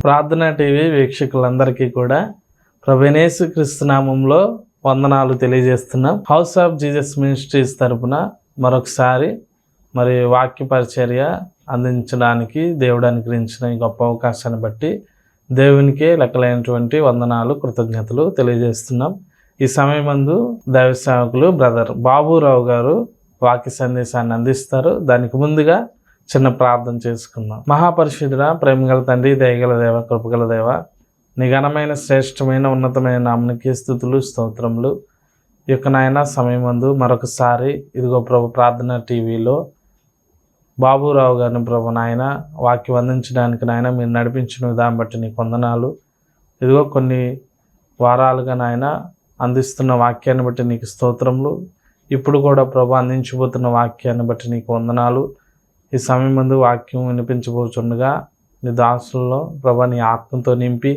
ప్రార్థన టీవీ వీక్షకులందరికీ కూడా ప్రభువైన యేసుక్రీస్తు నామంలో వందనాలు తెలియజేస్తున్నాం. హౌస్ ఆఫ్ జీసస్ మినిస్ట్రీస్ తరపున మరొకసారి వాక్య పరిచర్య అందించడానికి దేవుడు అనుగ్రహించిన ఈ గొప్ప అవకాశాన్ని బట్టి దేవునికే లెక్కలైనటువంటి వందనాలు, కృతజ్ఞతలు తెలియజేస్తున్నాం. ఈ సమయమందు దైవ సేవకులు బ్రదర్ బాబురావు గారు వాక్య సందేశాన్ని అందిస్తారు. దానికి ముందుగా చిన్న ప్రార్థన చేసుకుందాం. మహాపరిశుద్ధుడా, ప్రేమగల తండ్రి, దయగల దేవ, కృపగల దేవ, నీ ఘనమైన శ్రేష్టమైన ఉన్నతమైన నామమునకే స్తుతులు స్తోత్రములు. ఈ యొక్క నాయన సమయమందు మరొకసారి ఇదిగో ప్రభు ప్రార్థన టీవీలో బాబురావు గారిని ప్రభు నాయన వాక్యం అందించడానికి నాయన మీరు నడిపించిన విధానం బట్టి నీకు వందనాలు. ఇదిగో కొన్ని వారాలుగా నాయన అందిస్తున్న వాక్యాన్ని బట్టి నీకు స్తోత్రములు. ఇప్పుడు కూడా ప్రభు అందించబోతున్న వాక్యాన్ని బట్టి నీకు వందనాలు. ఈ సమయం ముందు వాక్యం వినిపించబోచుండగా నీ దాసుల్లో ప్రభా నీ ఆత్మతో నింపి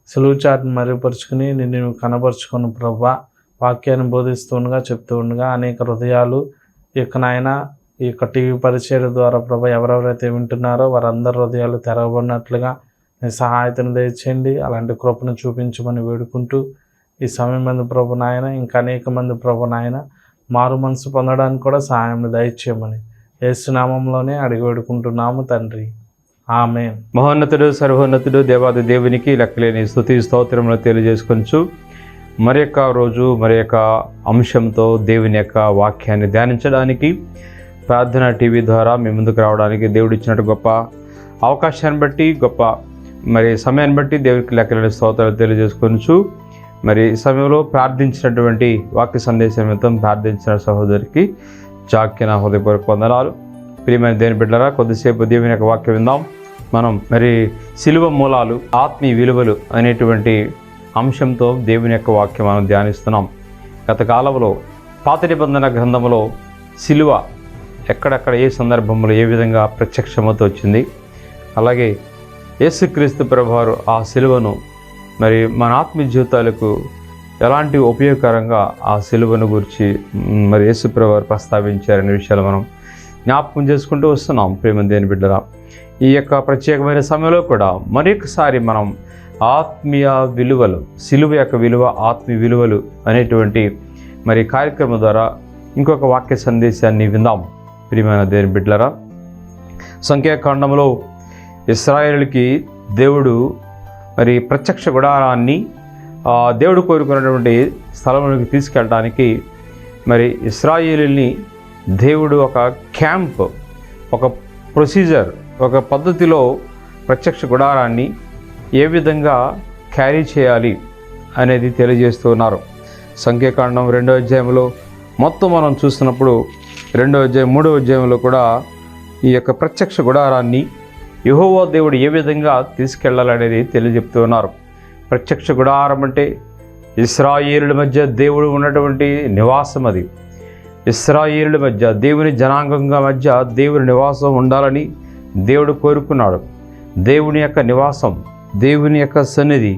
సులువు చాటును మరుగుపరుచుకుని నిన్ను కనపరుచుకున్న ప్రభా వాక్యాన్ని బోధిస్తుండగా చెప్తూ ఉండగా అనేక హృదయాలు ఈ యొక్క నాయన ఈ యొక్క టీవీ పరిచయం ద్వారా ప్రభా ఎవరెవరైతే వింటున్నారో వారందరి హృదయాలు తెరవబడినట్లుగా నీ సహాయతను దయచేయండి. అలాంటి కృపను చూపించమని వేడుకుంటూ ఈ సమయం మంది ప్రభు నాయన ఇంకా అనేక మంది ప్రభు నాయన మారు మనసు పొందడానికి కూడా సహాయం దయచేయమని యేసు నామంలోనే అడిగి వేడుకుంటున్నాము తండ్రి, ఆమేన్. మహోన్నతుడు సర్వోన్నతుడు దేవాది దేవునికి లెక్కలేని స్తుతి స్తోత్రములు తెలియజేసుకొంచు మరి యొక్క రోజు మరి యొక్క అంశంతో దేవుని యొక్క వాక్యాన్ని ధ్యానించడానికి ప్రార్థన టీవీ ద్వారా మీ ముందుకు రావడానికి దేవుడు ఇచ్చినట్టు గొప్ప అవకాశాన్ని బట్టి గొప్ప సమయాన్ని బట్టి దేవునికి లెక్కలేని స్తోత్రాలు తెలియజేసుకొంచు ఈ సమయంలో ప్రార్థించినటువంటి వాక్య సందేశం మొత్తం ప్రార్థించిన సహోదరికి చాక్య నా హృదయపూర్వక వందనాలు. ప్రియమైన దేవుని బిడ్డలారా, కొద్దిసేపు దేవుని యొక్క వాక్యం విందాం. మనం సిలువ మూలాలు, ఆత్మీయ విలువలు అనేటువంటి అంశంతో దేవుని యొక్క వాక్యం మనం ధ్యానిస్తున్నాం. గత కాలంలో పాత నిబంధన గ్రంథంలో సిలువ ఎక్కడెక్కడ ఏ సందర్భంలో ఏ విధంగా ప్రత్యక్షమవుతూ వచ్చింది, అలాగే యేసుక్రీస్తు ప్రభువారు ఆ సిలువను మన ఆత్మీయ జీవితాలకు ఎలాంటి ఉపయోగకరంగా ఆ సిలువను గురించి యేసు ప్రభువారు ప్రస్తావించారనే విషయాలు మనం జ్ఞాపకం చేసుకుంటూ వస్తున్నాం. ప్రేమ దేని బిడ్డరా, ఈ యొక్క ప్రత్యేకమైన సమయంలో కూడా మరొకసారి మనం ఆత్మీయ విలువలు, సిలువ యొక్క విలువ, ఆత్మీయ విలువలు అనేటువంటి కార్యక్రమం ద్వారా ఇంకొక వాక్య సందేశాన్ని విందాం. ప్రియమైన దేని బిడ్డరా, సంఖ్యాకాండంలో ఇశ్రాయేలుకి దేవుడు ప్రత్యక్ష గుడారాన్ని దేవుడు కోరుకున్నటువంటి స్థలంలోకి తీసుకెళ్ళడానికి ఇశ్రాయేలుని దేవుడు ఒక క్యాంప్, ఒక ప్రొసీజర్, ఒక పద్ధతిలో ప్రత్యక్ష గుడారాన్ని ఏ విధంగా క్యారీ చేయాలి అనేది తెలియజేస్తున్నారు. సంఖ్యాకాండం 2వ అధ్యాయంలో మొత్తం మనం చూస్తున్నప్పుడు 2వ అధ్యాయం 3వ అధ్యాయంలో కూడా ఈ యొక్క ప్రత్యక్ష గుడారాన్ని యెహోవా దేవుడు ఏ విధంగా తీసుకెళ్లాలనేది తెలియజెప్తున్నారు. ప్రత్యక్ష గుడారం అంటే ఇశ్రాయేలుల మధ్య దేవుడు ఉన్నటువంటి నివాసం. అది ఇశ్రాయేలుల మధ్య, దేవుని జనాంగంగా మధ్య దేవుని నివాసం ఉండాలని దేవుడు కోరుకున్నాడు. దేవుని యొక్క నివాసం, దేవుని యొక్క సన్నిధి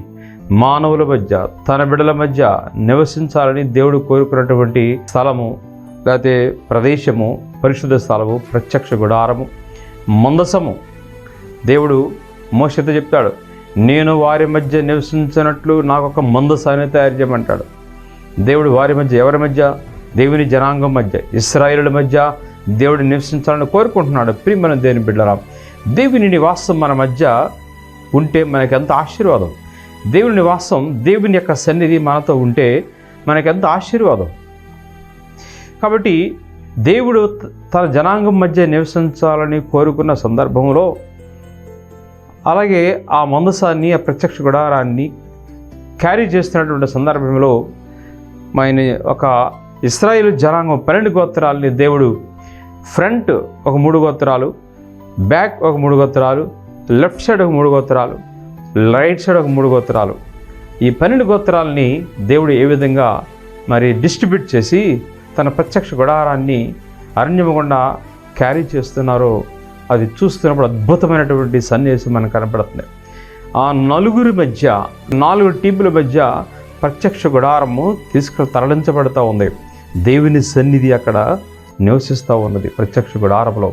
మానవుల మధ్య, తన బిడ్డల మధ్య నివసించాలని దేవుడు కోరుకున్నటువంటి స్థలము, లేకపోతే ప్రదేశము, పరిశుద్ధ స్థలము, ప్రత్యక్ష గుడారము, మందసము. దేవుడు మోషేతో చెప్తాడు, నేను వారి మధ్య నివసించినట్లు నాకు ఒక మందసాన్ని తయారు చేయమంటాడు. దేవుడు వారి మధ్య, ఎవరి మధ్య? దేవుని జనాంగం మధ్య, ఇశ్రాయేలుల మధ్య దేవుడు నివసించాలని కోరుకుంటున్నాడు. ప్రియమైన దేవుని బిడ్డలారా, దేవుని నివాసం మన మధ్య ఉంటే మనకెంత ఆశీర్వాదం. దేవుని నివాసం, దేవుని యొక్క సన్నిధి మనతో ఉంటే మనకెంత ఆశీర్వాదం. కాబట్టి దేవుడు తన జనాంగం మధ్య నివసించాలని కోరుకున్న సందర్భంలో, అలాగే ఆ మందసాన్ని, ఆ ప్రత్యక్ష గుడారాన్ని క్యారీ చేస్తున్నటువంటి సందర్భంలో ఒక ఇశ్రాయేలు జనాంగం 12 గోత్రాలని దేవుడు ఫ్రంట్ ఒక 3 గోత్రాలు, బ్యాక్ ఒక 3 గోత్రాలు, లెఫ్ట్ సైడ్ ఒక 3 గోత్రాలు, రైట్ సైడ్ ఒక 3 గోత్రాలు, ఈ 12 గోత్రాలని దేవుడు ఏ విధంగా డిస్ట్రిబ్యూట్ చేసి తన ప్రత్యక్ష గుడారాన్ని అరణ్యము గుండా క్యారీ చేస్తున్నారో అది చూస్తున్నప్పుడు అద్భుతమైనటువంటి సన్నివేశం మనకు కనపడుతుంది. ఆ నలుగురి మధ్య, 4 టీముల మధ్య ప్రత్యక్ష గుడారము తరలించబడుతూ ఉంది. దేవుని సన్నిధి అక్కడ నివసిస్తూ ఉన్నది. ప్రత్యక్ష గుడారంలో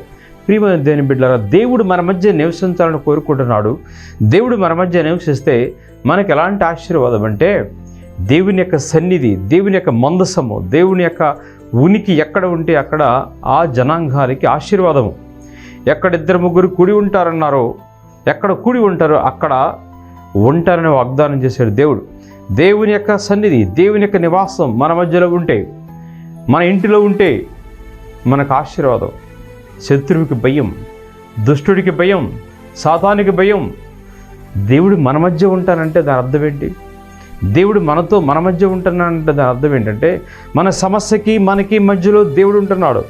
ప్రియమైన దేవుని బిడ్డలారా, దేవుడు మన మధ్య నివసించాలని కోరుకుంటున్నాడు. దేవుడు మన మధ్య నివసిస్తే మనకి ఎలాంటి ఆశీర్వాదం అంటే, దేవుని యొక్క సన్నిధి, దేవుని యొక్క మందసము, దేవుని యొక్క ఉనికి ఎక్కడ ఉంటే అక్కడ ఆ జనాంగానికి ఆశీర్వాదము. ఎక్కడ 2-3 కూడి ఉంటారన్నారో, ఎక్కడ కూడి ఉంటారో అక్కడ ఉంటారని వాగ్దానం చేశాడు దేవుడు. దేవుని యొక్క సన్నిధి, దేవుని యొక్క నివాసం మన మధ్యలో ఉంటే, మన ఇంటిలో ఉంటే మనకు ఆశీర్వాదం. శత్రువుకి భయం, దుష్టుడికి భయం, సాతానికి భయం. దేవుడు మన మధ్య ఉంటానంటే దాని అర్థం ఏంటి? దేవుడు మనతో మన మధ్య ఉంటున్నాడంటే దాని అర్థం ఏంటంటే, మన సమస్యకి మనకి మధ్యలో దేవుడు ఉంటున్నాడు.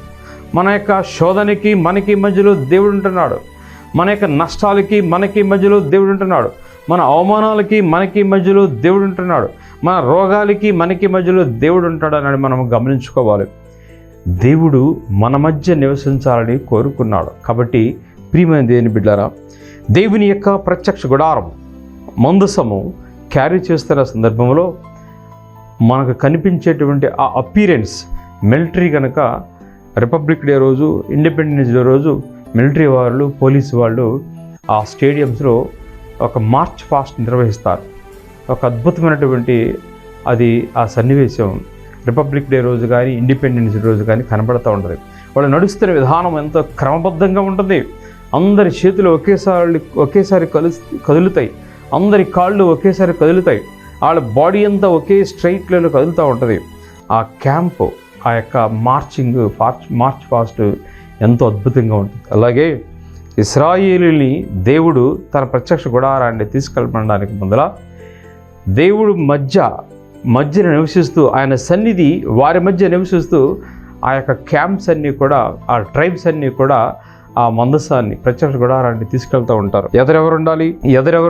మన యొక్క శోధనకి మనకి మధ్యలో దేవుడు ఉంటున్నాడు. మన యొక్క నష్టాలకి మనకి మధ్యలో దేవుడు ఉంటున్నాడు. మన అవమానాలకి మనకి మధ్యలో దేవుడు ఉంటున్నాడు. మన రోగాలకి మనకి మధ్యలో దేవుడు ఉంటాడని మనం గమనించుకోవాలి. దేవుడు మన మధ్య నివసించాలని కోరుకున్నాడు. కాబట్టి ప్రియమైన దేవుని బిడ్డలారా, దేవుని యొక్క ప్రత్యక్ష గుడారం, మందసము క్యారీ చేస్తున్న సందర్భంలో మనకు కనిపించేటువంటి ఆ అపీరెన్స్, మిలిటరీ కనుక రిపబ్లిక్ డే రోజు, ఇండిపెండెన్స్ డే రోజు మిలిటరీ వాళ్ళు, పోలీసు వాళ్ళు ఆ స్టేడియంస్లో ఒక మార్చ్ పాస్ట్ నిర్వహిస్తారు. ఒక అద్భుతమైనటువంటి అది ఆ సన్నివేశం రిపబ్లిక్ డే రోజు కానీ, ఇండిపెండెన్స్ డే రోజు కానీ కనబడుతూ ఉంటుంది. వాళ్ళు నడుస్తున్న విధానం ఎంతో క్రమబద్ధంగా ఉంటుంది. అందరి చేతులు ఒకేసారి కదులుతాయి. అందరి కాళ్ళు ఒకేసారి కదులుతాయి. వాళ్ళ బాడీ అంతా ఒకే స్ట్రైట్ లైన్లో కదులుతూ ఉంటుంది. ఆ క్యాంపు, ఆ యొక్క మార్చ్ పాస్ట్ ఎంతో అద్భుతంగా ఉంటుంది. అలాగే ఇశ్రాయేలుని దేవుడు తన ప్రత్యక్ష గుడారాన్ని తీసుకెళ్ళడానికి ముందర దేవుడు మధ్యన నివసిస్తూ, ఆయన సన్నిధి వారి మధ్య నివసిస్తూ ఆ యొక్క క్యాంప్స్ అన్నీ కూడా, ఆ ట్రైబ్స్ అన్నీ కూడా ఆ మందసాన్ని, ప్రత్యక్ష గుడారాన్ని తీసుకెళ్తూ ఉంటారు. ఎదురెవరు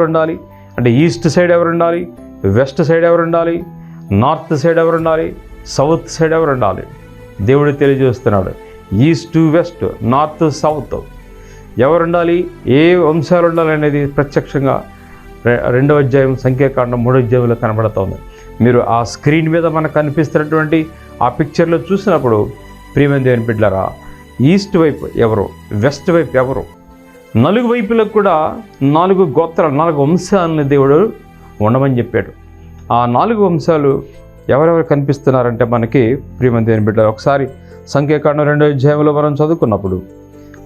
ఉండాలి అంటే ఈస్ట్ సైడ్ ఎవరు ఉండాలి, వెస్ట్ సైడ్ ఎవరు ఉండాలి, నార్త్ సైడ్ ఎవరు ఉండాలి, సౌత్ సైడ్ ఎవరు ఉండాలి? దేవుడు తెలియజేస్తున్నాడు. ఈస్ట్ వెస్ట్, నార్త్ సౌత్ ఎవరు ఉండాలి, ఏ వంశాలు ఉండాలి అనేది ప్రత్యక్షంగా 2వ అధ్యాయం సంఖ్యాకాండం 3వ అధ్యాయంలో కనబడుతోంది. మీరు ఆ స్క్రీన్ మీద మనకు కనిపిస్తున్నటువంటి ఆ పిక్చర్లో చూసినప్పుడు ప్రియమైన దేవుని బిడ్డలారా, ఈస్ట్ వైపు ఎవరు, వెస్ట్ వైపు ఎవరు, 4 వైపులకు కూడా 4 గోత్రాలు, 4 వంశాలని దేవుడు ఉండమని చెప్పాడు. ఆ 4 వంశాలు ఎవరెవరు కనిపిస్తున్నారంటే మనకి ప్రియమైన దేవుని బిడ్డలారా, ఒకసారి సంఖ్యాకాండం 2వ అధ్యాయంలో మనం చదువుకున్నప్పుడు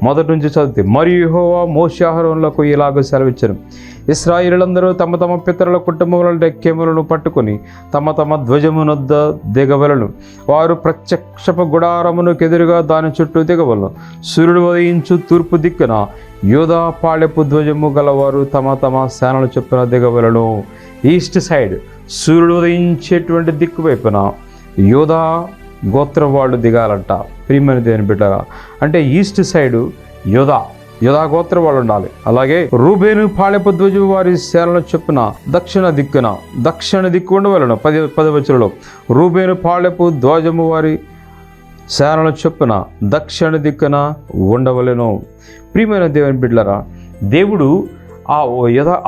మొదటి నుంచి చదివితే, మరియు యెహోవా మోషే అహరోనులకు ఇలాగ సెలవిచ్చెను, ఇశ్రాయేలులందరూ తమ తమ పితరుల కుటుంబముల డెక్కెములను పట్టుకొని తమ తమ ధ్వజమునొద్ద దిగవలను. వారు ప్రత్యక్షపు గుడారమునకు ఎదురుగా దాని చుట్టూ దిగవలను. సూర్యుడు ఉదయించు తూర్పు దిక్కున యోధా పాళెపు ధ్వజము గలవారు తమ తమ సేనల చొప్పున దిగవలను. ఈస్ట్ సైడ్ సూర్యుడు ఉదయించేటువంటి దిక్కు వైపున యోధా గోత్రం వాళ్ళు దిగాలంట. ప్రియమైన దేవుని బిడ్డలారా, అంటే ఈస్ట్ సైడు యోధా గోత్రం వాళ్ళు ఉండాలి. అలాగే రూబేను పాళెపు ధ్వజము వారి సేనల చొప్పున దక్షిణ దిక్కు ఉండవలను. 10వ వచనంలో రూబేను పాళెపు ధ్వజము వారి సేనల చొప్పున దక్షిణ దిక్కున ఉండవలను. ప్రియమైన దేవుని బిడ్డలారా, దేవుడు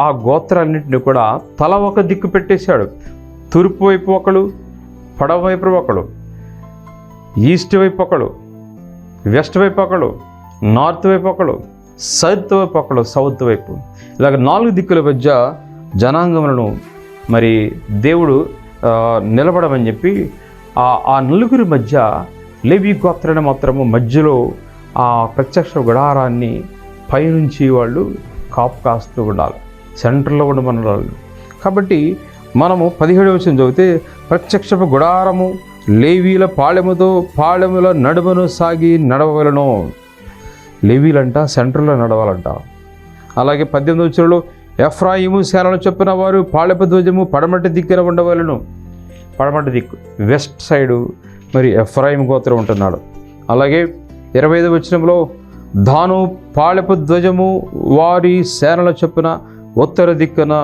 ఆ గోత్రాలన్నింటినీ కూడా తల ఒక దిక్కు పెట్టేశాడు. తూర్పు వైపు ఒకడు, పడవ వైపు ఒకడు, ఈస్ట్ వైపు ఒకడు, వెస్ట్ వైపు ఒకడు, నార్త్ వైపు ఒకడు, సౌత్ వైపు ఒకడు, సౌత్ వైపు. ఇలాగ 4 దిక్కుల మధ్య జనాంగములను మరి దేవుడు నిలబడమని చెప్పి ఆ 4 మధ్య లేవి గోత్రాన్ని మాత్రము మధ్యలో ఆ ప్రత్యక్ష గుడారాన్ని పైనుంచి వాళ్ళు కాపు కాస్తూ ఉండాలి, సెంటర్లో ఉండమనాలి. కాబట్టి మనము 17వ వచనం చదివితే, ప్రత్యక్షపు గుడారము లేవీల పాళెముల నడుమను సాగి నడవవలను. లేవీలంట సెంటర్లో నడవాలంట. అలాగే 18వ వచనంలో ఎఫ్రాయిము సేనల చొప్పున వారు పాళెపు ధ్వజము పడమటి దిక్కున ఉండవలను. పడమటి దిక్కు వెస్ట్ సైడు మరి ఎఫ్రాయిము గోత్రం ఉంటున్నాడు. అలాగే 25వ వచనంలో దాను పాళెపు ధ్వజము వారి సేనల చొప్పున ఉత్తర దిక్కున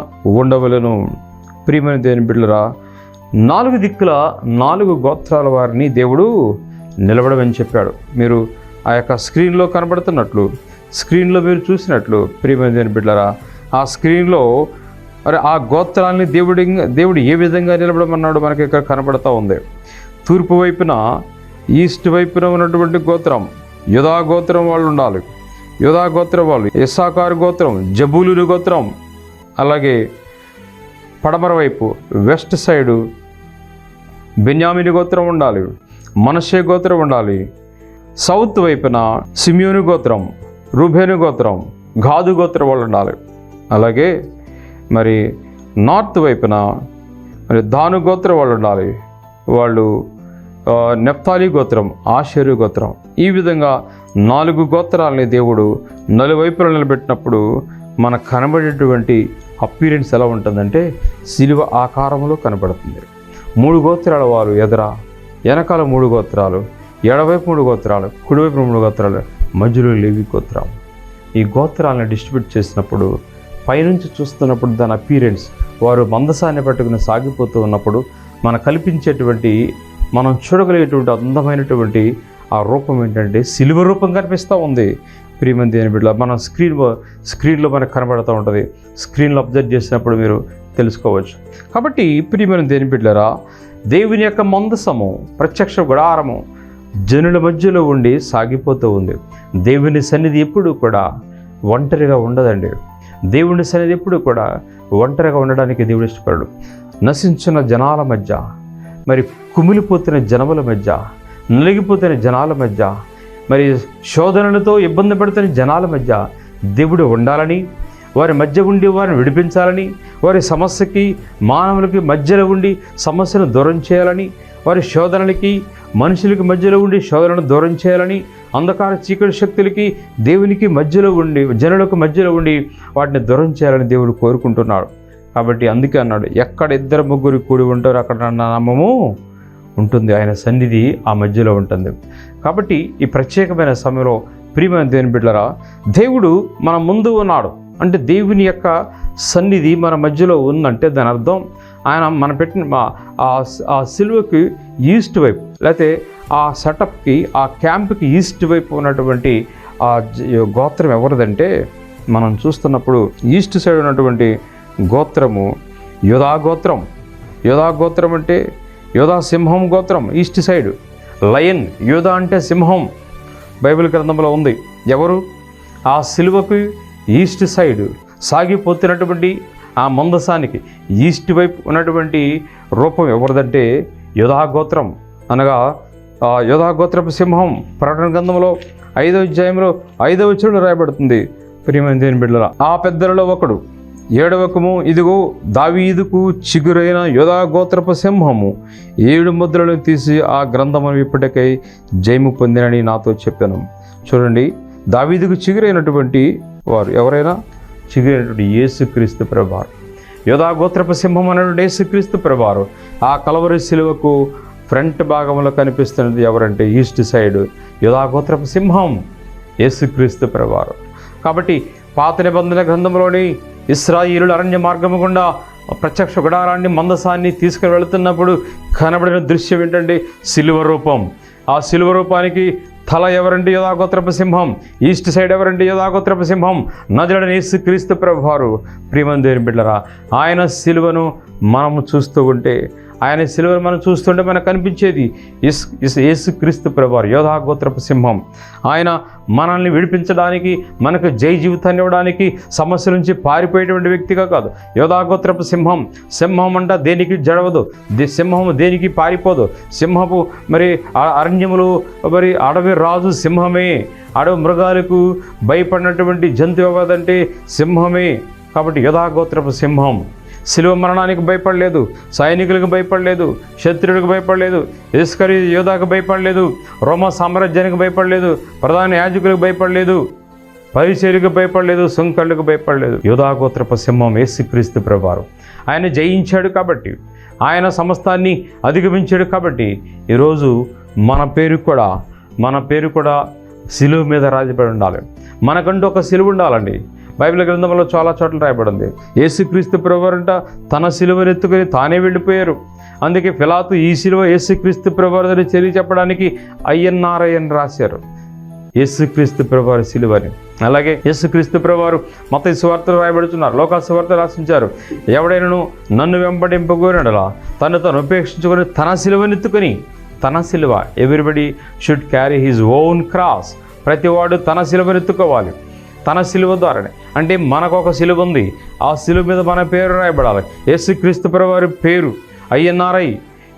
ఉండవలను. ప్రియమైన దేవుని బిడ్డలారా, 4 దిక్కుల 4 గోత్రాల వారిని దేవుడు నిలబడమని చెప్పాడు. మీరు ఆ యొక్క స్క్రీన్లో కనబడుతున్నట్లు, స్క్రీన్లో మీరు చూసినట్లు ప్రియమైన దేవుని బిడ్డలారా, ఆ స్క్రీన్లో ఆ గోత్రాలని దేవుడు ఏ విధంగా నిలబడమన్నాడు మనకి ఇక్కడ కనబడుతూ ఉంది. తూర్పు వైపున ఈస్ట్ వైపున ఉన్నటువంటి గోత్రం యోధా గోత్రం వాళ్ళు ఉండాలి. యూదా గోత్రం వాళ్ళు, ఇస్సాకారు గోత్రం, జబూలూను గోత్రం, అలాగే పడమర వైపు వెస్ట్ సైడు బెన్యామీను గోత్రం ఉండాలి, మనష్షే గోత్రం ఉండాలి. సౌత్ వైపున సిమియోను గోత్రం, రూబేను గోత్రం, గాదు గోత్రం వాళ్ళు ఉండాలి. అలాగే మరి నార్త్ వైపున మరి దాను గోత్రం వాళ్ళు ఉండాలి, వాళ్ళు నెఫ్తాలి గోత్రం, ఆషేరు గోత్రం. ఈ విధంగా 4 గోత్రాలని దేవుడు నలువైపులా నిలబెట్టినప్పుడు మనకు కనబడేటువంటి అపీరెన్స్ ఎలా ఉంటుందంటే శిలువ ఆకారంలో కనబడుతుంది. 3 గోత్రాల వారు వెనకాల 3 గోత్రాలు, ఎడవైపు 3 గోత్రాలు, కుడివైపు 3 గోత్రాలు, మధ్యలో లేవి గోత్రం. ఈ గోత్రాలను డిస్ట్రిబ్యూట్ చేసినప్పుడు పైనుంచి చూస్తున్నప్పుడు దాని అపీరెన్స్, వారు మందసాన్ని పట్టుకుని సాగిపోతూ ఉన్నప్పుడు మన కల్పించేటువంటి, మనం చూడగలిగేటువంటి అందమైనటువంటి ఆ రూపం ఏంటంటే సిలువ రూపం కనిపిస్తూ ఉంది. ప్రియమైన దేవుని బిడ్డల, మనం స్క్రీన్లో మనకు కనబడుతూ ఉంటుంది. స్క్రీన్లో అబ్జర్వ్ చేసినప్పుడు మీరు తెలుసుకోవచ్చు. కాబట్టి ప్రియమైన దేవుని బిడ్డలారా, దేవుని యొక్క మందసము, ప్రత్యక్ష గుడారము జనుల మధ్యలో ఉండి సాగిపోతూ ఉంది. దేవుని సన్నిధి ఎప్పుడు కూడా ఒంటరిగా ఉండదండి. దేవుని సన్నిధి ఎప్పుడు కూడా ఒంటరిగా ఉండడానికి దేవుడు ఇష్టపడడు. నశించిన జనాల మధ్య, మరి కుమిలిపోతున్న జనముల మధ్య, నలిగిపోతున్న జనాల మధ్య, మరి శోధనలతో ఇబ్బంది పడుతున్న జనాల మధ్య దేవుడు ఉండాలని, వారి మధ్య ఉండి వారిని విడిపించాలని, వారి సమస్యకి మానవులకి మధ్యలో ఉండి సమస్యను దూరం చేయాలని, వారి శోధనలకి మనుషులకి మధ్యలో ఉండి శోధనను దూరం చేయాలని, అంధకార చీకటి శక్తులకి దేవునికి మధ్యలో ఉండి జనులకు మధ్యలో ఉండి వాటిని దూరం చేయాలని దేవుడు కోరుకుంటున్నాడు. కాబట్టి అందుకే అన్నాడు, ఎక్కడ 2-3 కూడి ఉంటారో అక్కడ నా నామము ఉంటుంది. ఆయన సన్నిధి ఆ మధ్యలో ఉంటుంది. కాబట్టి ఈ ప్రత్యేకమైన సమయంలో ప్రియమైన దేవుని బిడ్డలారా, దేవుడు మన ముందు ఉన్నాడు అంటే దేవుని యొక్క సన్నిధి మన మధ్యలో ఉందంటే దాని అర్థం ఆయన మన పెట్టిన ఆ సిలువకి ఈస్ట్ వైపు, లేకపోతే ఆ సెటప్కి, ఆ క్యాంప్కి ఈస్ట్ వైపు ఉన్నటువంటి ఆ గోత్రం ఎవరిదంటే, మనం చూస్తున్నప్పుడు ఈస్ట్ సైడ్ ఉన్నటువంటి గోత్రము యూదా గోత్రం. యూదా గోత్రం అంటే యూదా సింహం గోత్రం. ఈస్ట్ సైడ్ లయన్, యూదా అంటే సింహం బైబిల్ గ్రంథంలో ఉంది. ఎవరు? ఆ సిలువకు ఈస్ట్ సైడ్ సాగిపోతున్నటువంటి ఆ మందసానికి ఈస్ట్ వైపు ఉన్నటువంటి రూపం ఎవరిదంటే యూదా గోత్రం, అనగా యూదా గోత్రపు సింహం. ప్రకటన గ్రంథంలో 5వ అధ్యాయంలో 5వ వచనంలో రాయబడుతుంది. ప్రియమైన దేవుని బిడ్డలారా, ఆ పెద్దలలో ఒకడు 7వ వచనము, ఇదిగో దావీదుకు చిగురైన యూదా గోత్రపు సింహము 7 ముద్రలను తీసి ఆ గ్రంథమును ఇప్పటికై జయము పొందినని నాతో చెప్పాను. చూడండి, దావీదుకు చిగురైనటువంటి వారు ఎవరైనా, చిగురైనటువంటి యేసుక్రీస్తు ప్రభువారు. యూదా గోత్రపు సింహం అనేటువంటి యేసుక్రీస్తు ప్రభువారు. ఆ కలవరి శిలువకు ఫ్రంట్ భాగంలో కనిపిస్తున్నది ఎవరంటే ఈస్ట్ సైడ్ యూదా గోత్రపు సింహం యేసుక్రీస్తు ప్రభువారు. కాబట్టి పాత నిబంధన గ్రంథంలోని ఇశ్రాయేలుల అరణ్య మార్గము గుండా ప్రత్యక్ష గుడారాన్ని, మందసాన్ని తీసుకుని వెళుతున్నప్పుడు కనబడిన దృశ్యం ఏంటంటే సిలువ రూపం. ఆ సిలువ రూపానికి తల ఎవరంటే యూదా గోత్రపు సింహం, ఈస్ట్ సైడ్ ఎవరంటే యూదా గోత్రపు సింహం, నజరుడైన యేసుక్రీస్తు ప్రభువారు. ప్రియమైన దేవుని బిడ్డలారా, ఆయన సిలువను మనము చూస్తూ ఉంటే, ఆయన సిలువను మనం చూస్తుంటే మనకు కనిపించేది యేసుక్రీస్తు ప్రభువారు, యూదా గోత్రపు సింహం. ఆయన మనల్ని విడిపించడానికి, మనకు జై జీవితాన్ని ఇవ్వడానికి, సమస్య నుంచి పారిపోయేటువంటి వ్యక్తిగా కాదు. యూదా గోత్రపు సింహం. సింహం అంట దేనికి జడవదు, సింహము దేనికి పారిపోదు. సింహపు మరి అరణ్యములు, మరి అడవి రాజు సింహమే. అడవి మృగాలకు భయపడినటువంటి జంతువు ఎవరంటే సింహమే. కాబట్టి యూదా గోత్రపు సింహం. శిలువ మరణానికి భయపడలేదు, సైనికులకు భయపడలేదు, శత్రువులకు భయపడలేదు, ఇస్కరి యోధాకు భయపడలేదు, రోమా సామ్రాజ్యానికి భయపడలేదు, ప్రధాన యాజకులకు భయపడలేదు, పరిచర్యకు భయపడలేదు, సుంకర్లకు భయపడలేదు. యూదా గోత్రపు సింహం యేసుక్రీస్తు ప్రభువారు. ఆయన జయించాడు కాబట్టి, ఆయన సమస్తాన్ని అధిగమించాడు కాబట్టి ఈరోజు మన పేరు కూడా శిలువ మీద రాజపడి ఉండాలి. మనకంటూ ఒక శిలువ ఉండాలండి. బైబిల్ గ్రంథంలో చాలా చోట్ల రాయబడింది. యేసుక్రీస్తు ప్రభువారంట తన సిలువను ఎత్తుకొని తానే వెళ్ళిపోయారు. అందుకే పిలాతు ఈ సిలువ యేసుక్రీస్తు ప్రభువారిని చెప్పడానికి INRIN రాశారు, యేసుక్రీస్తు ప్రభువారి సిలువని. అలాగే యేసుక్రీస్తు ప్రభువారు మత్తయి సువార్తలో రాయబడుతున్నారు, లోకా సువార్త రాసించారు. ఎవడైనాను నన్ను వెంబడింపగోరినలా తను ఉపేక్షించుకొని తన సిలువనెత్తుకొని, తన సిలువ, everybody should carry his own cross. ప్రతివాడు తన సిలువను ఎత్తుకోవాలి. తన సిలువ ద్వారానే, అంటే మనకు ఒక సిలువ ఉంది, ఆ సిలువ మీద మన పేరు రాయబడాలి. యేసుక్రీస్తు ప్రభువారి పేరు INRI,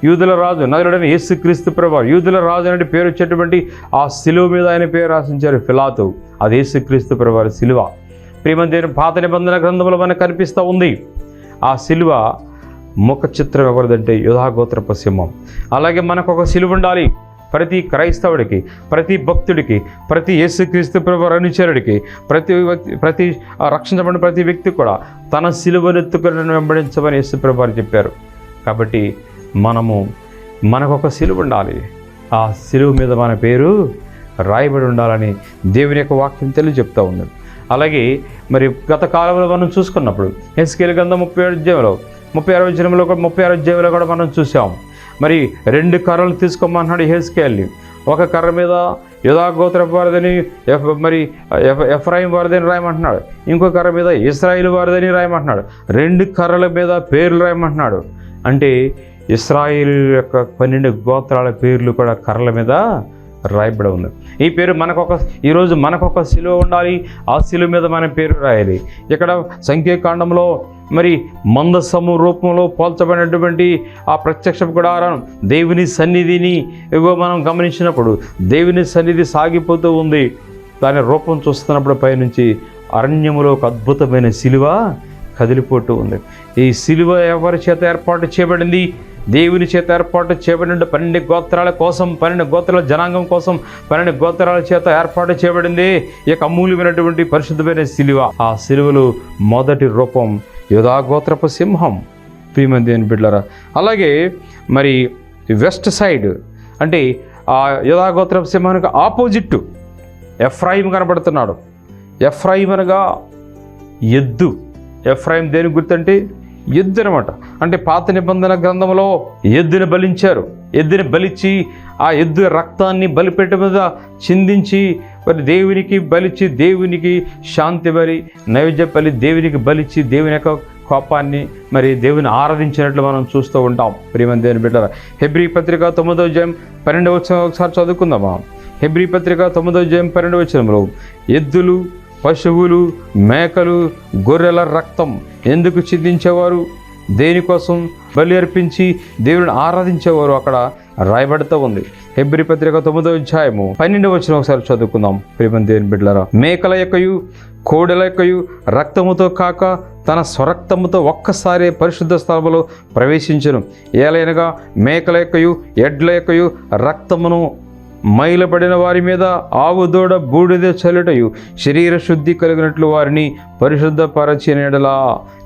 యూదుల రాజు, నజరుడైన యేసుక్రీస్తు ప్రభువారు, యూదుల రాజు అనే పేరు వచ్చేటువంటి ఆ సిలువ మీద ఆయన పేరు రాసించారు పిలాతు. అది యేసుక్రీస్తు ప్రభువారి సిలువ. ప్రియమైన పాత నిబంధన గ్రంథంలో మనకు కనిపిస్తూ ఉంది. ఆ సిలువ ముఖ చిత్రం ఎవరిదంటే యూదాగోత్రపు సింహం. అలాగే మనకు ఒక సిలువ ఉండాలి. ప్రతి క్రైస్తవుడికి, ప్రతి భక్తుడికి, ప్రతి యేసుక్రీస్తు ప్రభువారి అనుచరుడికి, ప్రతి రక్షించబడిన ప్రతి వ్యక్తి కూడా తన సిలువను ఎత్తుకుని వెంబడించమని యేసు ప్రభువారు చెప్పారు. కాబట్టి మనకు ఒక సిలువ ఉండాలి. ఆ సిలువ మీద మన పేరు రాయబడి ఉండాలని దేవుని యొక్క వాక్యం తెలియజెప్తూ ఉంది. అలాగే మరి గత కాలంలో మనం చూసుకున్నప్పుడు హెస్కేలు గ్రంథం 36 అధ్యాయంలో కూడా మనం చూసాం. మరి 2 కర్రలు తీసుకోమన్నాడు హెస్కేల్ని. ఒక కర్ర మీద యూదాగోత్రపు వారిదని మరి ఎఫ్రాయిం వారిదని రాయమంటున్నాడు, ఇంకో కర్ర మీద ఇశ్రాయేలు వారిదని రాయమంటున్నాడు. 2 కర్రల మీద పేర్లు రాయమంటున్నాడు. అంటే ఇశ్రాయేలు యొక్క 12 గోత్రాల పేర్లు కూడా కర్రల మీద రాయబడి ఉంది. ఈ పేరు ఈరోజు మనకొక సిలువ ఉండాలి. ఆ సిలువ మీద మన పేరు రాయాలి. ఇక్కడ సంఖ్యాకాండంలో మరి మందసము రూపంలో పోల్చబడినటువంటి ఆ ప్రత్యక్ష గుడారం, దేవుని సన్నిధిని మనం గమనించినప్పుడు దేవుని సన్నిధి సాగిపోతూ ఉంది. దాని రూపం చూస్తున్నప్పుడు పైనుంచి అరణ్యములో ఒక అద్భుతమైన సిలువ కదిలిపోతూ ఉంది. ఈ సిలువ ఎవరి చేత ఏర్పాటు చేయబడింది? దేవుని చేత ఏర్పాటు చేయబడిన 12 గోత్రాల కోసం, 12 గోత్రాల జనాంగం కోసం, 12 గోత్రాల చేత ఏర్పాటు చేయబడింది ఈ యొక్క అమూల్యమైనటువంటి పరిశుద్ధమైన సిలువ. ఆ సిలువలో మొదటి రూపం యూదాగోత్రపు సింహం. ప్రియమైన దేవుని బిడ్డలారా, అలాగే మరి వెస్ట్ సైడ్ అంటే ఆ యూదాగోత్రపు సింహానికి ఆపోజిట్ ఎఫ్రాయిం కనబడుతున్నాడు. ఎఫ్రాయిం అనగా ఎద్దు. ఎఫ్రాయిం దేనికి గుర్తంటే ఎద్దు అనమాట. అంటే పాత నిబంధన గ్రంథంలో ఎద్దుని బలించారు. ఎద్దుని బలిచ్చి ఆ ఎద్దు రక్తాన్ని బలిపీఠ మీద చిందించి మరి దేవునికి బలిచ్చి, దేవునికి శాంతి బలి నైవేద్య బలి దేవునికి బలిచ్చి దేవుని యొక్క కోపాన్ని మరి దేవుని ఆరాధించినట్లు మనం చూస్తూ ఉంటాం. ప్రియమైన దేవుని బిడ్డలారా, హెబ్రీ పత్రిక 9వ అధ్యాయం 12వ వచనం ఒకసారి చదువుకుందామా. హెబ్రీ పత్రిక 9వ అధ్యాయం 12వ వచనంలో ఎద్దులు, పశువులు, మేకలు, గొర్రెల రక్తం ఎందుకు చిందించేవారు? దేనికోసం బలి అర్పించి దేవుని ఆరాధించేవారు అక్కడ రాయబడుతూ ఉంది. హెబ్రీ పత్రిక 9వ అధ్యాయము 12వ వచనం ఒకసారి చదువుకుందాం. ప్రియమైన దేవుని బిడ్డలారా, మేకల యొక్కయు కోడెల యొక్కయు రక్తముతో కాక తన స్వరక్తముతో ఒక్కసారి పరిశుద్ధ స్థలములో ప్రవేశించను. ఏలైనగా మేకల యొక్కయు ఎడ్ల యొక్కయు రక్తమును మైలపడిన వారి మీద ఆవు దూడ బూడిద చల్లుటయు శరీర శుద్ధి కలిగినట్లు వారిని పరిశుద్ధపరచిన యెడల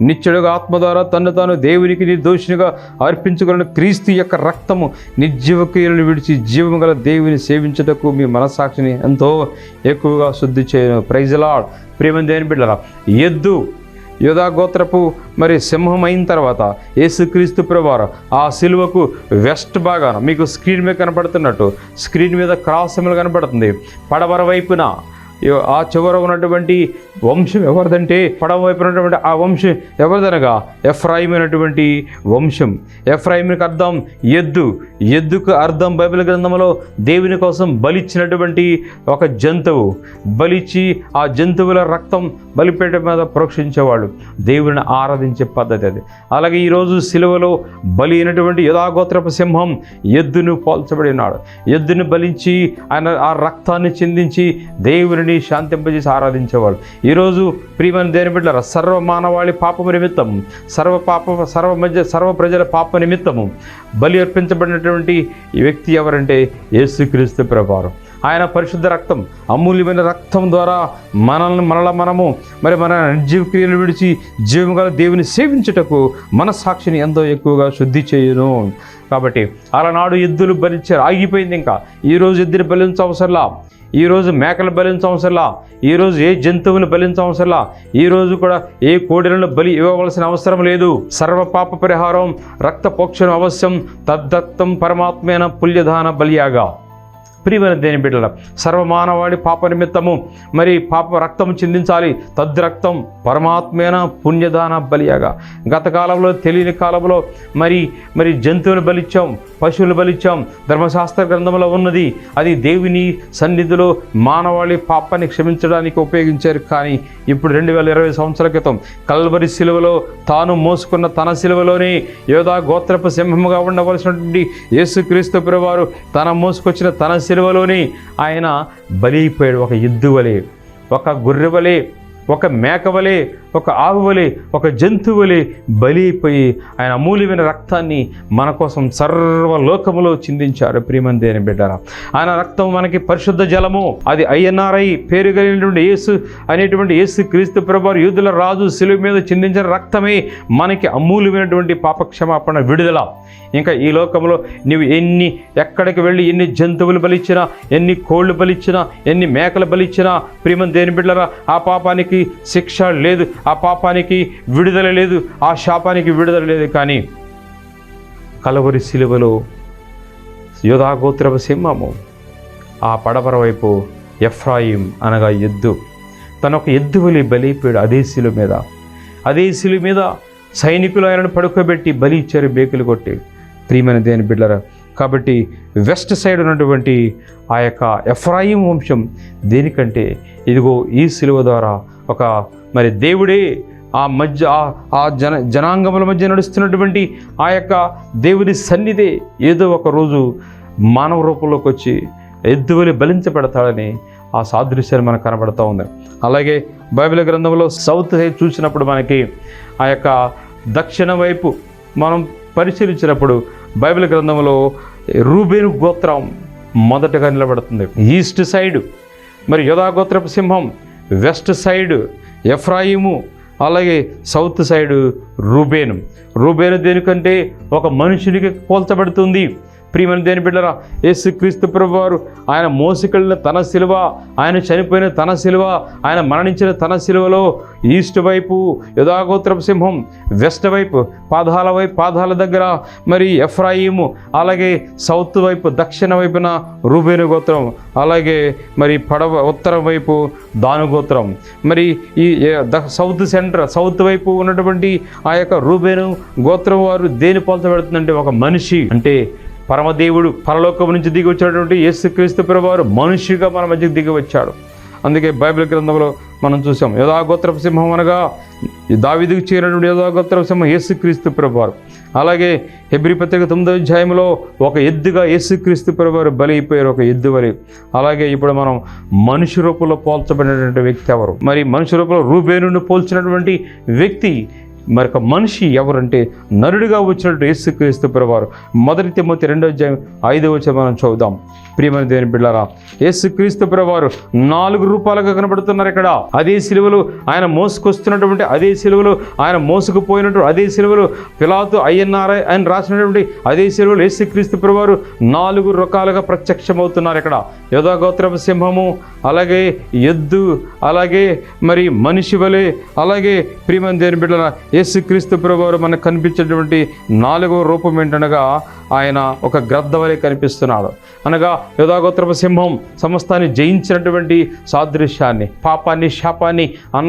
నిత్యుడుగా ఆత్మ ద్వారా తను తాను దేవునికి నిర్దోషినిగా అర్పించుకున్న క్రీస్తు యొక్క రక్తము నిర్జీవ క్రియలను విడిచి జీవము గల దేవుని సేవించుటకు మీ మనస్సాక్షిని ఎంతో ఎక్కువగా శుద్ధి చేయను. Praise the lord. ప్రియమైన దేవుని బిడ్డలారా, ఎద్దు యూదాగోత్రపు మరి సింహం అయిన తర్వాత యేసుక్రీస్తు ప్రభువారు ఆ సిలువకు వెస్ట్ భాగాన మీకు స్క్రీన్ మీద కనపడుతున్నట్టు స్క్రీన్ మీద క్రాస్ సింబల్ కనపడుతుంది. పడమర వైపున ఆ చివర ఉన్నటువంటి వంశం ఎవరిదంటే పడవ వైపు ఉన్నటువంటి ఆ వంశం ఎవరిదనగా ఎఫ్రాయిం అయినటువంటి వంశం. ఎఫ్రాయింకి అర్థం ఎద్దు. ఎద్దుకు అర్థం బైబిల్ గ్రంథంలో దేవుని కోసం బలిచ్చినటువంటి ఒక జంతువు. బలిచ్చి ఆ జంతువుల రక్తం బలిపీఠ మీద ప్రోక్షించేవాళ్ళు. దేవుని ఆరాధించే పద్ధతి అది. అలాగే ఈరోజు సిలువలో బలి అయినటువంటి యూదాగోత్రపు సింహం ఎద్దును పోల్చబడినాడు. ఎద్దును బలించి ఆయన ఆ రక్తాన్ని చిందించి దేవుని శాంతింపజేసి ఆరాధించేవాళ్ళు. ఈరోజు ప్రియమైన దేవుని బిడ్డలారా, సర్వ మానవాళి పాపము నిమిత్తము, సర్వ ప్రజల పాప నిమిత్తము బలి అర్పించబడినటువంటి ఈ వ్యక్తి ఎవరంటే యేసుక్రీస్తు ప్రభువారు. ఆయన పరిశుద్ధ రక్తం, అమూల్యమైన రక్తం ద్వారా మనము మరి మన నిర్జీవ క్రియలు విడిచి జీవము గల దేవుని సేవించుటకు మన సాక్షిని ఎంతో ఎక్కువగా శుద్ధి చేయును. కాబట్టి అలనాడు ఎద్దులు బలించారు, ఆగిపోయింది. ఇంకా ఈరోజు ఎద్దుని బలించవసరంలా, ఈరోజు మేకలు బలించవసరంలా, ఈరోజు ఏ జంతువుని బలించవసరంలా, ఈరోజు కూడా ఏ కోడెలను బలి ఇవ్వవలసిన అవసరం లేదు. సర్వ పాప పరిహారం రక్త పోక్షణ అవశ్యం. తద్దత్తం పరమాత్మైన పుల్యదాన బలియాగా. ప్రియమైన దేని బిడ్డల, సర్వమానవాళి పాప నిమిత్తము మరి పాప రక్తం చిందించాలి. తద్రక్తం పరమాత్మైన పుణ్యదాన బలియాగా. గత కాలంలో తెలియని కాలంలో మరి జంతువులు బలిచ్చాం, పశువులు బలిచ్చాం. ధర్మశాస్త్ర గ్రంథంలో ఉన్నది అది దేవుని సన్నిధిలో మానవాళి పాపాన్ని క్షమించడానికి ఉపయోగించారు. కానీ ఇప్పుడు 2020 సంవత్సరాల క్రితం కల్వరి శిలువలో తాను మోసుకున్న తన శిలువలోనే యోధా గోత్రపు సింహముగా ఉండవలసినటువంటి యేసుక్రీస్తు ప్రభువారు తన మోసుకొచ్చిన తన శిలువలోనే ఆయన బలి అయిపోయాడు. ఒక ఎద్దు వలె, ఒక గొర్రె వలె, ఒక మేక వలె, ఒక ఆవు వలె, ఒక జంతువు వలె బలి అయిపోయి ఆయన అమూల్యమైన రక్తాన్ని మన కోసం సర్వలోకములో చిందించారు. ప్రియమైన దేవుని బిడ్డలారా, ఆయన రక్తం మనకి పరిశుద్ధ జలము. అది INRI పేరు కలిగినటువంటి యేసు అనేటువంటి యేసు క్రీస్తు ప్రభువారు యూదుల రాజు శిలువ మీద చిందించిన రక్తమే మనకి అమూల్యమైనటువంటి పాపక్షమాపణ, విడుదల. ఇంకా ఈ లోకంలో నువ్వు ఎక్కడికి వెళ్ళి ఎన్ని జంతువులు బలిచ్చినా, ఎన్ని కోళ్ళు బలిచ్చినా, ఎన్ని మేకలు బలిచ్చినా, ప్రియమైన దేవుని బిడ్డలారా, ఆ పాపానికి శిక్ష లేదు, ఆ పాపానికి విడుదల లేదు, ఆ శాపానికి విడుదల లేదు. కానీ కలవరి శిలువలో యోధా గోత్రపు సింహము, ఆ పడమర వైపు ఎఫ్రాయిం అనగా ఎద్దు, తను ఒక ఎద్దు వలె బలిపోయాడు. అదే శిలువ మీద సైనికులు ఆయనను పడుకోబెట్టి బలి ఇచ్చారు, బేకులు కొట్టి. ప్రియమైన దేవుని బిడ్డలారా, కాబట్టి వెస్ట్ సైడ్ ఉన్నటువంటి ఆ యొక్క ఎఫ్రాయిం వంశం దేనికంటే ఇదిగో ఈ శిలువ ద్వారా ఒక మరి దేవుడే ఆ జనాంగముల మధ్య నడుస్తున్నటువంటి ఆ యొక్క దేవుని సన్నిధి ఏదో ఒక రోజు మానవ రూపంలోకి వచ్చి ఎద్దువలి బలించబడతాడని ఆ సాదృశ్యాన్ని మనకు కనబడుతూ ఉంది. అలాగే బైబిల్ గ్రంథంలో సౌత్ సైడ్ చూసినప్పుడు మనకి ఆ యొక్క దక్షిణ వైపు మనం పరిశీలించినప్పుడు బైబిల్ గ్రంథంలో రూబేను గోత్రం మొదటగా నిలబడుతుంది. ఈస్ట్ సైడ్ మరి యోధా గోత్రపు సింహం, వెస్ట్ సైడ్ ఎఫ్రాయిము, అలాగే సౌత్ సైడ్ రూబేను దేనికంటే ఒక మనుషునికి పోల్చబడుతుంది. ప్రియమైన దేవుని బిడ్డలారా, యేసుక్రీస్తు ప్రభువారు ఆయన మోసుకెళ్ళిన తన శిలువ, ఆయన చనిపోయిన తన శిలువ, ఆయన మరణించిన తన శిలువలో ఈస్ట్ వైపు యోధా గోత్రపు సింహం, వెస్ట్ వైపు పాదాల దగ్గర మరి ఎఫ్రాయిము, అలాగే సౌత్ వైపు దక్షిణ వైపున రూబేను గోత్రం, అలాగే మరి ఉత్తరం వైపు దాను గోత్రం. మరి ఈ సౌత్ వైపు ఉన్నటువంటి ఆ యొక్క రూబేను గోత్రం వారు దేని పోల్చబడుతుందంటే ఒక మనిషి, అంటే పరమదేవుడు పరలోకం నుంచి దిగి వచ్చినటువంటి యేసుక్రీస్తు ప్రభువారు మనిషిగా మన మధ్యకు దిగి వచ్చాడు. అందుకే బైబిల్ గ్రంథంలో మనం చూసాం యోధా గోత్రపు సింహం అనగా దావీదుకు చేరినటువంటి యోధా గోత్రపు సింహం యేసుక్రీస్తు ప్రభువారు. అలాగే హెబ్రీ పత్రిక 9వ అధ్యాయంలో ఒక ఎద్దుగా యేసుక్రీస్తు ప్రభువారు బలి అయిపోయారు, ఒక ఎద్దు బలి. అలాగే ఇప్పుడు మనం మనిషి రూపంలో పోల్చబడినటువంటి వ్యక్తి ఎవరు? మరి మనిషి రూపంలో రూబేనును పోల్చినటువంటి వ్యక్తి మరొక మనిషి ఎవరంటే నరుడిగా వచ్చినట్టు యేసుక్రీస్తు ప్రభువారు. 1 తిమోతి 2వ అధ్యాయం 5వ వచనం మనం చదువుదాం. ప్రియమైన దేవుని బిడ్డలారా, యేసుక్రీస్తు ప్రభువారు 4 రూపాలుగా కనబడుతున్నారు ఇక్కడ. అదే సిలువలో ఆయన మోసుకొస్తున్నటువంటి, అదే సిలువలో ఆయన మోసుకుపోయినట్టు, అదే సిలువలో పిలాతు INRI ఆయన రాసినటువంటి అదే సిలువలో యేసుక్రీస్తు ప్రభువారు 4 రకాలుగా ప్రత్యక్షమవుతున్నారు ఇక్కడ. యోధా గోత్రపు సింహము, అలాగే ఎద్దు, అలాగే మరి మనిషి వలె, అలాగే ప్రియమైన దేవుని బిడ్డలారా యేసుక్రీస్తు ప్రభువారు మనకు కనిపించేటువంటి 4వ రూపం ఏంటనగా ఆయన ఒక గ్రద్ద వలె కనిపిస్తున్నాడు. అనగా యోధా గోత్రపు సింహం సమస్తాన్ని జయించినటువంటి సాదృశ్యాన్ని, పాపాన్ని, శాపాన్ని,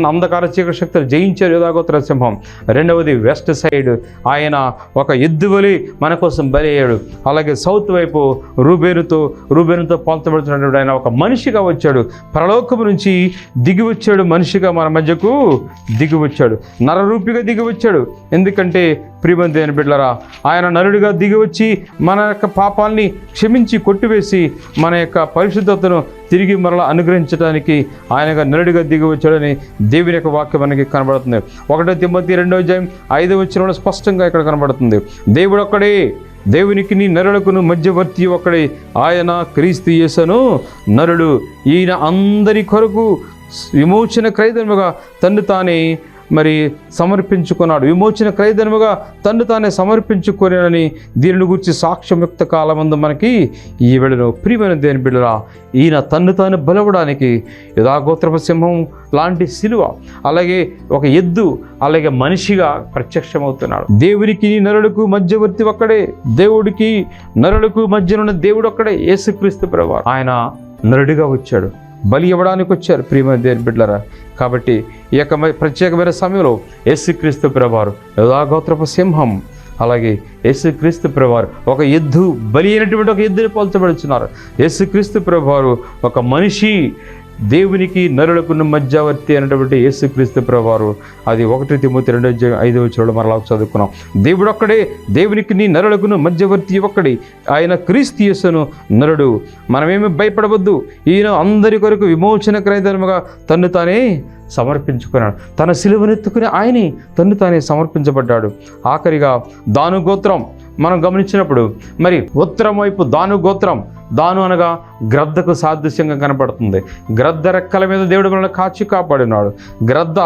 అంధకార చీకటి శక్తులు జయించారు యోధా గోత్రపు సింహం. రెండవది వెస్ట్ సైడ్ ఆయన ఒక ఎద్దు వలె మన కోసం బలి అయ్యాడు. అలాగే సౌత్ వైపు రూబేనుతో పోల్చబడుతున్నటువంటి ఆయన ఒక మనిషిగా వచ్చాడు, పరలోకము నుంచి దిగి వచ్చాడు, మనిషిగా మన మధ్యకు దిగి వచ్చాడు, నరరూపిగా దిగి వచ్చాడు. ఎందుకంటే ప్రియమైన దేవుని బిడ్డలారా, ఆయన నరుడిగా దిగి వచ్చి మన యొక్క పాపాల్ని క్షమించి కొట్టివేసి మన యొక్క పరిశుద్ధతను తిరిగి మరలా అనుగ్రహించడానికి ఆయనగా నరుడిగా దిగి వచ్చాడని దేవుని యొక్క వాక్యం మనకి కనబడుతుంది. 1 తిమోతి 2వ అధ్యాయం 5వ వచనంలో స్పష్టంగా ఇక్కడ కనబడుతుంది. దేవుడు ఒక్కడే, దేవునికి నీ నరులకును మధ్యవర్తి ఒక్కడే, ఆయన క్రీస్తు యేసును నరుడు. ఈయన అందరి కొరకు విమోచన క్రయధనముగా తన్ను తానే మరి సమర్పించుకున్నాడు. విమోచన క్రయధనముగా తన్ను తానే సమర్పించుకొనని దీనిని గురించి సాక్ష్యముక్త కాలమందు మనకి ఈ వేళలో ప్రియమైన దేని బిడ్డరా, ఈయన తన్ను తాను బలవడానికి యూదాగోత్రపు సింహం లాంటి శిలువ, అలాగే ఒక ఎద్దు, అలాగే మనిషిగా ప్రత్యక్షమవుతున్నాడు. దేవునికి నరులకు మధ్యవర్తి ఒక్కడే, దేవుడికి నరులకు మధ్యనున్న దేవుడు ఒక్కడే, యేసుక్రీస్తు ప్రభువారు. ఆయన నరుడిగా వచ్చాడు, బలి ఇవ్వడానికి వచ్చారు ప్రియమైన దేవుని బిడ్డలారా. కాబట్టి ఈ యొక్క ప్రత్యేకమైన సమయంలో యేసుక్రీస్తు ప్రభువారు యూదాగోత్రపు సింహం, అలాగే యేసుక్రీస్తు ప్రభువారు ఒక ఎద్దు, బలి అయినటువంటి ఒక ఎద్దుని పోల్చబడుతున్నారు. యేసుక్రీస్తు ప్రభువారు ఒక మనిషి, దేవునికి నరులకు మధ్యవర్తి అయినటువంటి యేసుక్రీస్తు ప్రభువారు. అది 1 తిమోతి 2:5 మరలా చదువుకున్నాం. దేవుడు ఒక్కడే, దేవునికి నరులకు మధ్యవర్తి ఒక్కడే, ఆయన క్రీస్తు యేసును నరుడు. మనమేమి భయపడవద్దు. ఈయన అందరి కొరకు విమోచన క్రయధనముగా తన్ను తానే సమర్పించుకున్నాడు. తన సిలువనెత్తుకుని ఆయనే తన్ను తానే సమర్పించబడ్డాడు. ఆఖరిగా దాను గోత్రం మనం గమనించినప్పుడు, మరి ఉత్తరం వైపు దాను గోత్రం, దాను అనగా గ్రద్దకు సాదృశ్యంగా కనపడుతుంది. గ్రద్ద రెక్కల మీద దేవుడు మనల్ని కాచి కాపాడినాడు. గ్రద్ద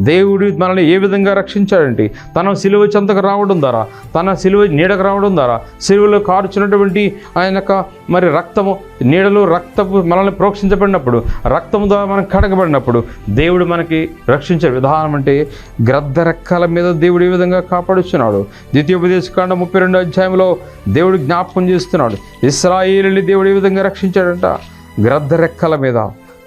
దేవుడు మనల్ని ఏ విధంగా రక్షించాడంటే, తన సిలువ చెంతకు రావడం ద్వారా, తన సిలువ నీడకు రావడం ద్వారా, సిలువలో కారుచున్నటువంటి ఆయన యొక్క మరి రక్తము, నీడలో రక్తపు మనల్ని ప్రోక్షించబడినప్పుడు, రక్తము ద్వారా మనం కడగబడినప్పుడు దేవుడు మనకి రక్షించే విధానం అంటే గ్రద్ద రెక్కల మీద దేవుడు ఏ విధంగా కాపాడుచున్నాడు. ద్వితీయోపదేశకాండం 32 దేవుడు జ్ఞాపకం చేస్తున్నాడు. ఇశ్రాయేలుని దేవుడు ఏ విధంగా రక్షించాడంట, గ్రద్ద రెక్కల మీద.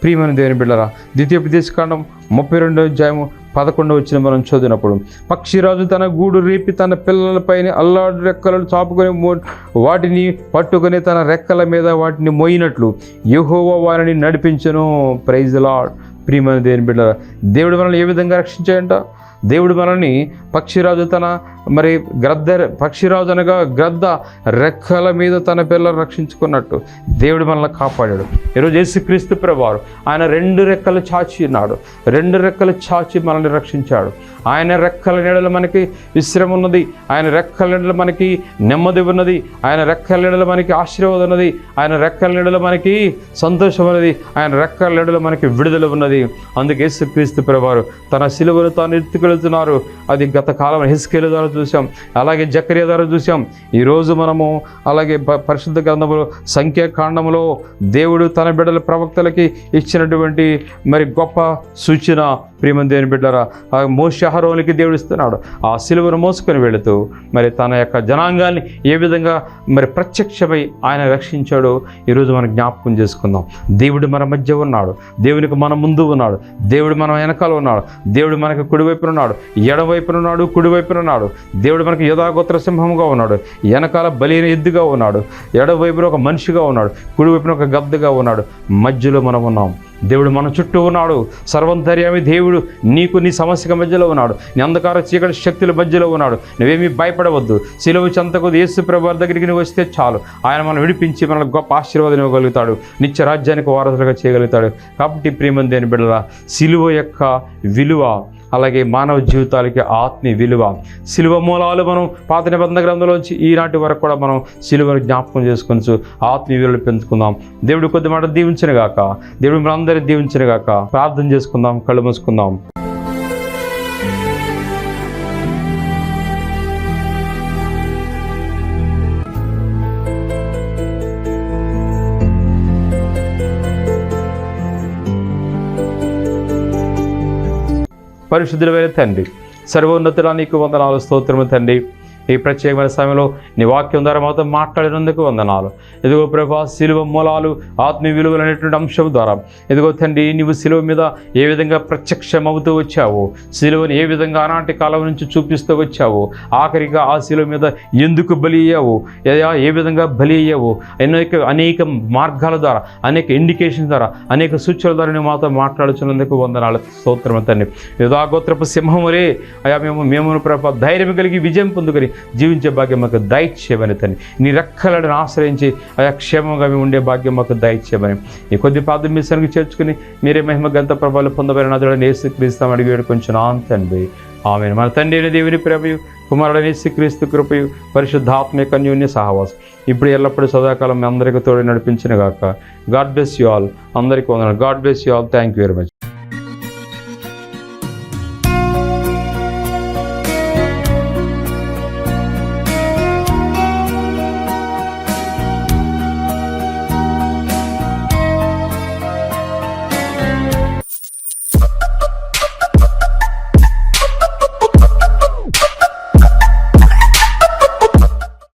ప్రియమైన దేవుని బిడ్డలారా, ద్వితీయోపదేశకాండం 32:11 మనం చదివినప్పుడు, పక్షిరాజు తన గూడు రేపి తన పిల్లలపైన అల్లాడు రెక్కలను చాపుకొని వాటిని పట్టుకొని తన రెక్కల మీద వాటిని మోయినట్లు యెహోవా వారిని నడిపించెను. Praise the lord. ప్రియమైన దేవుని బిడ్డలారా, దేవుడు మనల్ని ఏ విధంగా రక్షించాడంట, దేవుడు మనల్ని పక్షిరాజు తన మరి పక్షిరాజు అనగా గ్రద్ద రెక్కల మీద తన పిల్లలు రక్షించుకున్నట్టు దేవుడు మనల్ని కాపాడాడు. ఈరోజు యేసుక్రీస్తు ప్రభువారు ఆయన 2 రెక్కలు చాచి ఉన్నాడు, 2 రెక్కలు చాచి మనల్ని రక్షించాడు. ఆయన రెక్కల నీడలో మనకి విశ్రమ ఉన్నది, ఆయన రెక్కల నీడలో మనకి నెమ్మది ఉన్నది, ఆయన రెక్కల నీడలో మనకి ఆశీర్వాదం ఉన్నది, ఆయన రెక్కల నీడలో మనకి సంతోషం ఉన్నది, ఆయన రెక్కల నీడలో మనకి విడుదల ఉన్నది. అందుకే యేసుక్రీస్తు ప్రభువారు తన సిలువను తాను ఎత్తుకెళ్తున్నారు. అది గత కాలం హెస్కేలు ద్వారా చూసాం, అలాగే జకరియా ద్వారా చూసాం. ఈరోజు మనము అలాగే పరిశుద్ధ గ్రంథములో సంఖ్యాకాండములో దేవుడు తన బిడ్డల ప్రవక్తలకి ఇచ్చినటువంటి మరి గొప్ప సూచన. ప్రియమైన దేవుని బిడ్డలారా, మోషే అహరోనులకి దేవుడు ఇస్తున్నాడు. ఆ సిలువను మోసుకొని వెళుతూ మరి తన యొక్క జనాంగాన్ని ఏ విధంగా మరి ప్రత్యక్షమై ఆయన రక్షించాడో ఈరోజు మనం జ్ఞాపకం చేసుకుందాం. దేవుడు మన మధ్య ఉన్నాడు, దేవునికి మన ముందు ఉన్నాడు, దేవుడు మన వెనకాల ఉన్నాడు, దేవుడు మనకు కుడివైపున ఉన్నాడు, ఎడవైపున ఉన్నాడు, కుడివైపున ఉన్నాడు. దేవుడు మనకి యూదాగోత్ర సింహంగా ఉన్నాడు, వెనకాల బలైన ఎద్దుగా ఉన్నాడు, ఎడవైపున ఒక మనిషిగా ఉన్నాడు, కుడివైపున ఒక గద్దగా ఉన్నాడు, మధ్యలో మనం ఉన్నాం. దేవుడు మన చుట్టూ ఉన్నాడు. సర్వంతర్యామి దేవుడు నీకు నీ సమస్యల మధ్యలో ఉన్నాడు, నీ అంధకార చీకటి శక్తుల మధ్యలో ఉన్నాడు. నువ్వేమీ భయపడవద్దు. సిలువ చెంతకు యేసు ప్రభువారి దగ్గరికి నువ్వు వస్తే చాలు, ఆయన మనం విడిపించి మనకు గొప్ప ఆశీర్వాదం ఇవ్వగలుగుతాడు, నిత్య రాజ్యానికి వారసులుగా చేయగలుగుతాడు. కాబట్టి ప్రియమైన దేవుని బిడ్డలారా, సిలువ యొక్క విలువ, అలాగే మానవ జీవితాలకి ఆత్మీయ విలువ, సిలువ మూలాలు మనం పాత నిబంధన గ్రంథంలోంచి ఈనాటి వరకు కూడా మనం సిలువను జ్ఞాపకం చేసుకొచ్చు ఆత్మీయ విలువలు పెంచుకుందాం. దేవుడు కొద్ది మాట దీవించను గాక, దేవుడు మనందరూ దీవించను గాక. ప్రార్థన చేసుకుందాం, కళ్ళు మూసుకుందాం. పరిశుద్ధులైన తండ్రి, సర్వోన్నతుడా నీకు వందనాలు, స్తోత్రము తండ్రి. ఈ ప్రత్యేకమైన సమయంలో నీ వాక్యం ద్వారా మాతో మాట్లాడినందుకు వందనాలు. ఇదిగో ప్రభా, సిలువ మూలాలు, ఆత్మీయ విలువలు అనేటువంటి అంశం ద్వారా ఇదిగో తండ్రి, నీవు సిలువ మీద ఏ విధంగా ప్రత్యక్షమవుతూ వచ్చావో, సిలువను ఏ విధంగా ఆనాటి కాలం నుంచి చూపిస్తూ వచ్చావో, ఆఖరిగా ఆ సిలువ మీద ఎందుకు బలి అయ్యావు, ఏ విధంగా బలి అయ్యావు, అనేక మార్గాల ద్వారా, అనేక ఇండికేషన్ ద్వారా, అనేక సూచనల ద్వారా నువ్వు మాతో మాట్లాడుతున్నందుకు వందనాలు, స్తోత్రం తండ్రి. యూదాగోత్రపు సింహములే అయా, మేము ప్రభా ధైర్యం కలిగి విజయం పొందుకొని జీవించే భాగ్యం మాకు దయచేయమని తండ్రి. నీ రెక్కలను ఆశ్రయించి ఆయా క్షేమంగా మేము ఉండే భాగ్యం మాకు దయచేయమని ఈ కొద్ది పాదం మీ సరికి చేర్చుకుని మీరే మహిమ గంత ప్రభావాలు పొందబడిన అతడు యేసుక్రీస్తు అడిగి వేడుకొంచును తండ్రి, ఆమేన్. మన తండ్రి అయిన దేవుని ప్రేమయు, కుమారుడైన యేసుక్రీస్తు కృపయు, పరిశుద్ధాత్మ అన్యోన్య సహవాసం ఇప్పుడు ఎల్లప్పుడూ సదాకాలం మీ అందరికీ తోడు నడిపించిన గాక. God bless you all. అందరికీ వందనాలు. God bless you all. Thank you very much.